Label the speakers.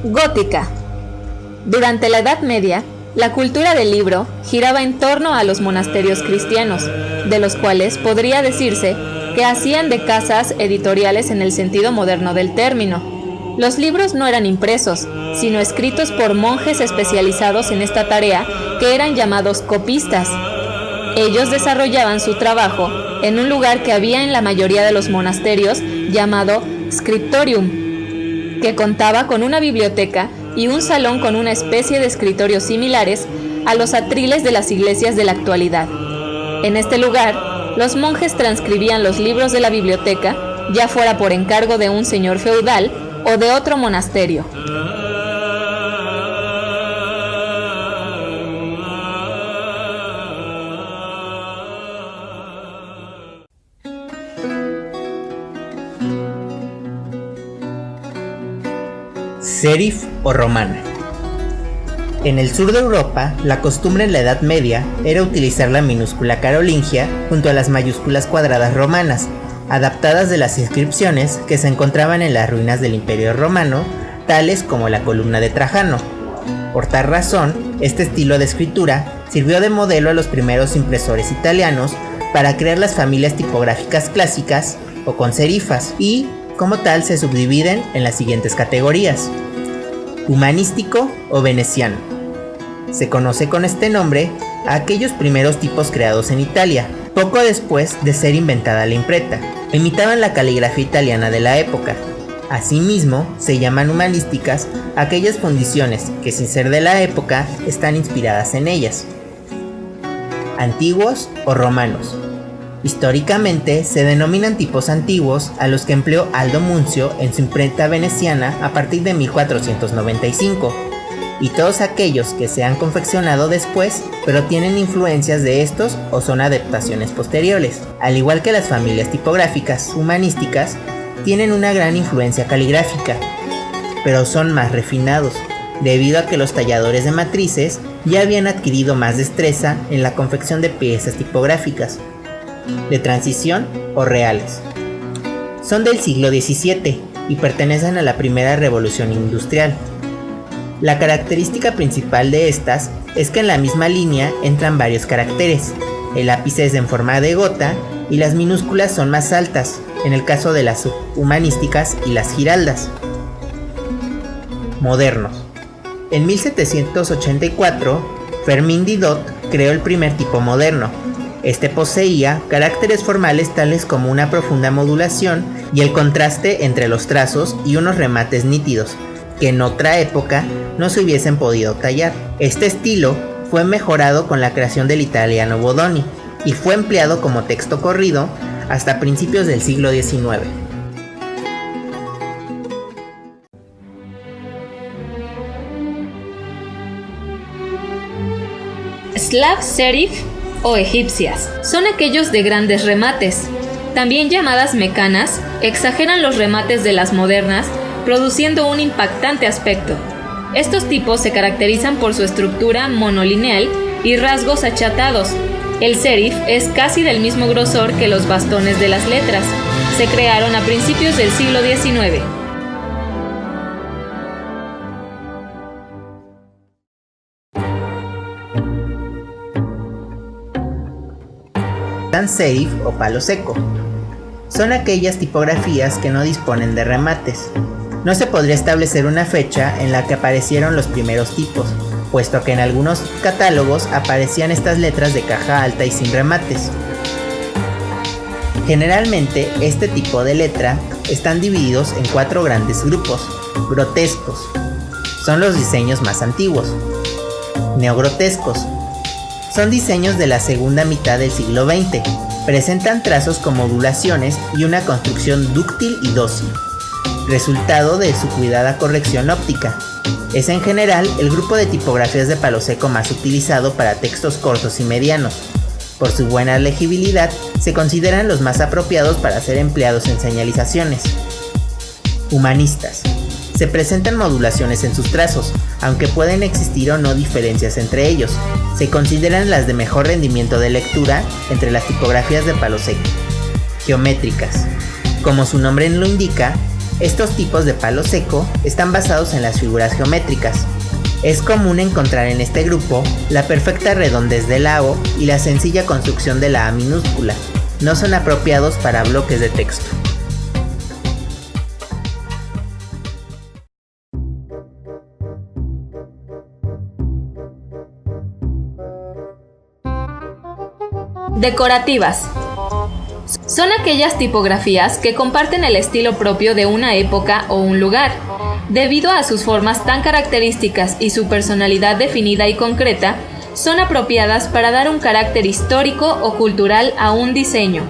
Speaker 1: Gótica. Durante la Edad Media, la cultura del libro giraba en torno a los monasterios cristianos, de los cuales podría decirse que hacían de casas editoriales en el sentido moderno del término. Los libros no eran impresos, sino escritos por monjes especializados en esta tarea que eran llamados copistas. Ellos desarrollaban su trabajo en un lugar que había en la mayoría de los monasterios llamado scriptorium, que contaba con una biblioteca y un salón con una especie de escritorios similares a los atriles de las iglesias de la actualidad. En este lugar, los monjes transcribían los libros de la biblioteca, ya fuera por encargo de un señor feudal o de otro monasterio.
Speaker 2: Serif o romana. En el sur de Europa, la costumbre en la Edad Media era utilizar la minúscula carolingia junto a las mayúsculas cuadradas romanas, adaptadas de las inscripciones que se encontraban en las ruinas del Imperio Romano, tales como la columna de Trajano. Por tal razón, este estilo de escritura sirvió de modelo a los primeros impresores italianos para crear las familias tipográficas clásicas o con serifas y, como tal, se subdividen en las siguientes categorías. Humanístico o veneciano. Se conoce con este nombre a aquellos primeros tipos creados en Italia, poco después de ser inventada la imprenta. Imitaban la caligrafía italiana de la época. Asimismo, se llaman humanísticas aquellas fundiciones que, sin ser de la época, están inspiradas en ellas. Antiguos o romanos. Históricamente se denominan tipos antiguos a los que empleó Aldo Muncio en su imprenta veneciana a partir de 1495, y todos aquellos que se han confeccionado después, pero tienen influencias de estos o son adaptaciones posteriores. Al igual que las familias tipográficas humanísticas, tienen una gran influencia caligráfica, pero son más refinados, debido a que los talladores de matrices ya habían adquirido más destreza en la confección de piezas tipográficas, de transición o reales. Son del siglo XVII y pertenecen a la primera revolución industrial. La característica principal de estas es que en la misma línea entran varios caracteres. El ápice es en forma de gota y las minúsculas son más altas, en el caso de las humanísticas y las giraldas. Modernos. En 1784, Fermín Didot creó el primer tipo moderno. Este poseía caracteres formales tales como una profunda modulación y el contraste entre los trazos y unos remates nítidos, que en otra época no se hubiesen podido tallar. Este estilo fue mejorado con la creación del italiano Bodoni y fue empleado como texto corrido hasta principios del siglo XIX.
Speaker 1: Slav serif o egipcias son aquellos de grandes remates. También llamadas mecanas, exageran los remates de las modernas, produciendo un impactante aspecto. Estos tipos se caracterizan por su estructura monolineal y rasgos achatados. El serif es casi del mismo grosor que los bastones de las letras. Se crearon a principios del siglo XIX.
Speaker 2: Sans serif o palo seco. Son aquellas tipografías que no disponen de remates. No se podría establecer una fecha en la que aparecieron los primeros tipos, puesto que en algunos catálogos aparecían estas letras de caja alta y sin remates. Generalmente, este tipo de letra están divididos en 4 grandes grupos. Grotescos. Son los diseños más antiguos. Neogrotescos. Son diseños de la segunda mitad del siglo XX. Presentan trazos con modulaciones y una construcción dúctil y dócil, resultado de su cuidada corrección óptica. Es en general el grupo de tipografías de palo seco más utilizado para textos cortos y medianos. Por su buena legibilidad, se consideran los más apropiados para ser empleados en señalizaciones. Humanistas. Se presentan modulaciones en sus trazos, aunque pueden existir o no diferencias entre ellos. Se consideran las de mejor rendimiento de lectura entre las tipografías de palo seco. Geométricas. Como su nombre lo indica, Estos tipos de palo seco están basados en las figuras geométricas. Es común encontrar en este grupo la perfecta redondez de la O y la sencilla construcción de la A minúscula. No son apropiados para bloques de texto.
Speaker 1: Decorativas. Son aquellas tipografías que comparten el estilo propio de una época o un lugar. Debido a sus formas tan características y su personalidad definida y concreta, son apropiadas para dar un carácter histórico o cultural a un diseño.